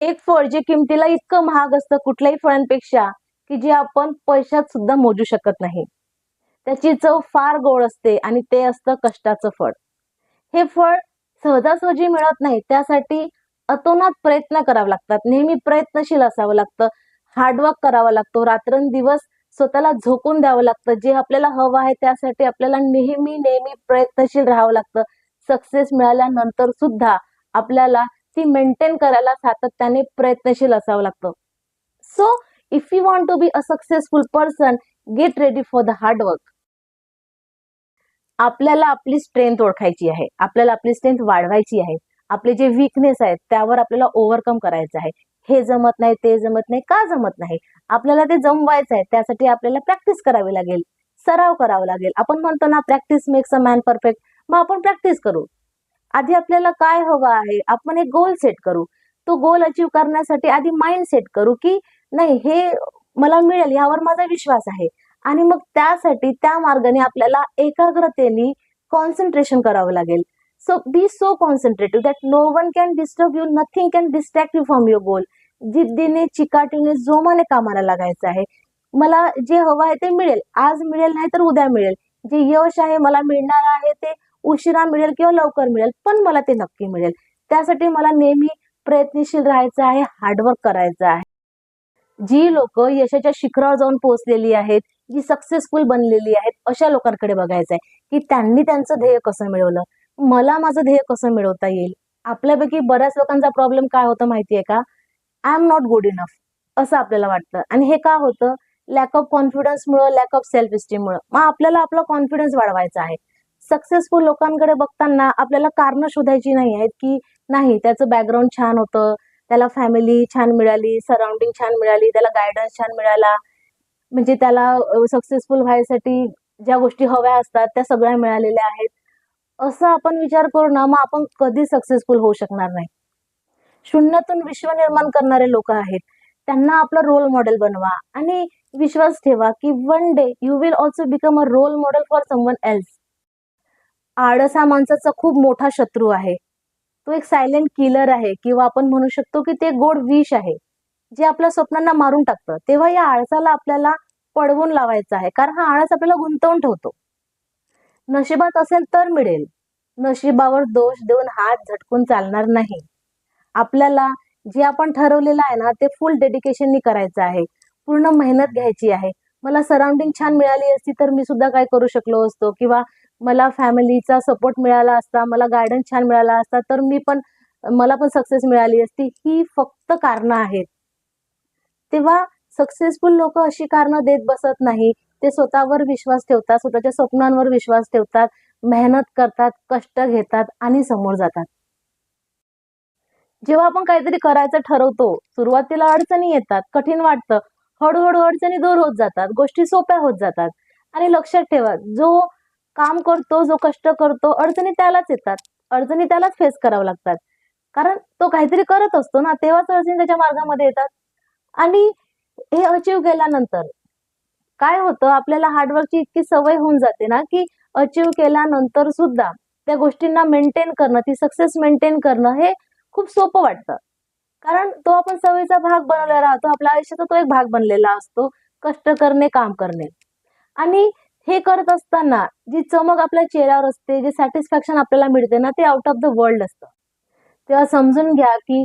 एक फळ जे किमतीला इतकं महाग असतं कुठल्याही फळांपेक्षा, की जे आपण पैशात सुद्धा मोजू शकत नाही. त्याची चव फार गोड असते आणि ते असतं कष्टाचं फळ. हे फळ सहजासहजी मिळत नाही. त्यासाठी अतोनात प्रयत्न करावे लागतात. नेहमी प्रयत्नशील असावं लागतं. हार्डवर्क करावा लागतो. रात्रंदिवस स्वतःला झोकून द्यावं लागतं. जे आपल्याला हवं आहे त्यासाठी आपल्याला नेहमी प्रयत्नशील राहावं लागतं. सक्सेस मिळाल्यानंतर सुद्धा आपल्याला ती मेंटेन करायला सातत्याने प्रयत्नशील असावं लागतं. So if you want to be a successful person, get ready for the hard work. आपल्याला आपली स्ट्रेंथ ओळखायची आहे. आपल्याला आपली स्ट्रेंथ वाढवायची आहे. आपले जे वीकनेस आहेत त्यावर आपल्याला ओव्हरकम करायचं आहे. हे जमत नाही, ते जमत नाही, का जमत नाही? आपल्याला ते जमवायचं आहे. त्यासाठी आपल्याला प्रॅक्टिस करावी लागेल, सराव करावा लागेल. आपण म्हणतो ना, practice makes a man perfect. मग आपण प्रॅक्टिस करू. आधी आपल्याला काय हवं आहे, आपण एक गोल सेट करू. तो गोल अचीव्ह करण्यासाठी आधी माइंड सेट करू, की नाही हे मला मिळेल, यावर माझा विश्वास आहे. आणि मग त्यासाठी त्या मार्गाने आपल्याला एकाग्रतेने कॉन्सन्ट्रेशन करावं लागेल. So be so concentrative that no one can disturb you, nothing can distract you from your goal. जिद्दीने, चिकाटीने, जोमाने कामाला लागायचं आहे. मला जे हवं आहे ते मिळेल. आज मिळेल नाही तर उद्या मिळेल. जे यश आहे मला मिळणार आहे ते उशिरा मिळेल किंवा लवकर मिळेल, पण मला ते नक्की मिळेल. त्यासाठी मला नेहमी प्रयत्नशील राहायचं आहे, हार्डवर्क करायचं आहे. जी लोक यशाच्या शिखरावर जाऊन पोहोचलेली आहेत, जी सक्सेसफुल बनलेली आहेत, अशा लोकांकडे बघायचं आहे, की त्यांनी त्यांचं ध्येय कसं मिळवलं. मला माझं ध्येय कसं मिळवता येईल. आपल्यापैकी बऱ्याच लोकांचा प्रॉब्लेम काय होतं माहितीये का? I am not good enough असं आपल्याला वाटतं. आणि हे का होतं? लॅक ऑफ कॉन्फिडन्समुळं, लॅक ऑफ सेल्फ इस्टीममुळं. मग आपल्याला आपला कॉन्फिडन्स वाढवायचा आहे. सक्सेसफुल लोकांकडे बघताना आपल्याला कारणं शोधायची नाही आहेत, की नाही त्याचं बॅकग्राऊंड छान होतं, त्याला फॅमिली छान मिळाली, सराउंडिंग छान मिळाली, त्याला गायडन्स छान मिळाला, म्हणजे त्याला सक्सेसफुल व्हायसाठी ज्या गोष्टी हव्या असतात त्या सगळ्या मिळालेल्या आहेत. असं आपण विचार करू ना, मग आपण कधी सक्सेसफुल होऊ शकणार नाही. शून्यातून विश्व निर्माण करणारे लोक आहेत. त्यांना आपला रोल मॉडेल बनवा आणि विश्वास ठेवा, की one day you will also become a role model for someone else. आळस हा माणसाचा खूप मोठा शत्रू आहे. तो एक सायलेंट किलर आहे किंवा आपण म्हणू शकतो, की ते गोड विष आहे, जे आपल्या स्वप्नांना मारून टाकतं. तेव्हा या आळसाला आपल्याला पळवून लावायचं आहे, कारण हा आळस आपल्याला गुंतवून ठेवतो. नशिबात असेल तर मिळेल. नशिबावर दोष देऊन हात झटकून चालणार नाही. आपल्याला जे आपण ठरवलेलं आहे ना, ते फुल डेडिकेशननी करायचं आहे. पूर्ण मेहनत घ्यायची आहे. मला सराउंडिंग छान मिळाली असती तर मी सुद्धा काय करू शकलो असतो, किंवा मला फॅमिलीचा सपोर्ट मिळाला असता, मला गाईडन्स छान मिळाला असता, तर मला पण सक्सेस मिळाली असती. ही फक्त कारणं आहेत. तेव्हा सक्सेसफुल लोक अशी कारणं देत बसत नाही. ते स्वतःवर विश्वास ठेवतात, स्वतःच्या स्वप्नांवर विश्वास ठेवतात, मेहनत करतात, कष्ट घेतात आणि समोर जातात. जेव्हा आपण काहीतरी करायचं ठरवतो, सुरुवातीला अडचणी येतात, कठीण वाटतं. हळूहळू अडचणी दूर होत जातात, गोष्टी सोप्या होत जातात. आणि लक्षात ठेवा, जो काम करतो, जो कष्ट करतो, अडचणी त्यालाच येतात. अडचणी त्यालाच फेस कराव्या लागतात. कारण तो काहीतरी करत असतो ना, तेव्हाच अडचणी त्याच्या मार्गामध्ये येतात. आणि हे अचीव्ह केल्यानंतर काय होतं, आपल्याला हार्डवर्कची इतकी सवय होऊन जाते ना, की अचीव्ह केल्यानंतर सुद्धा त्या गोष्टींना मेंटेन करणं, ती सक्सेस मेंटेन करणं हे खूप सोपं वाटतं. कारण तो आपण सवयीचा भाग बनवलेला राहतो. आपल्या आयुष्याचा तो एक भाग बनलेला असतो. कष्ट करणे, काम करणे. आणि हे करत असताना जी चमक आपल्या चेहऱ्यावर असते, जे सॅटिस्फॅक्शन आपल्याला मिळते ना, ते आउट ऑफ द वर्ल्ड असतं. तेव्हा समजून घ्या, की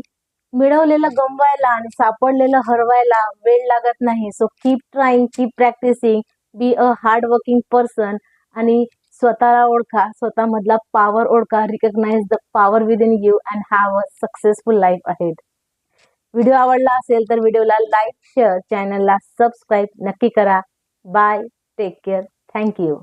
मिळवलेलं गमवायला आणि सापडलेलं हरवायला वेळ लागत नाही. So keep trying, keep practicing, be a hard working person. आणि स्वतःला ओळखा, स्वतःमधला पॉवर ओळखा, recognize the power within you and have a successful life ahead. Video आवडला असेल तर व्हिडिओला लाईक, शेअर, चॅनलला सबस्क्राईब नक्की करा. Bye, take care, thank you.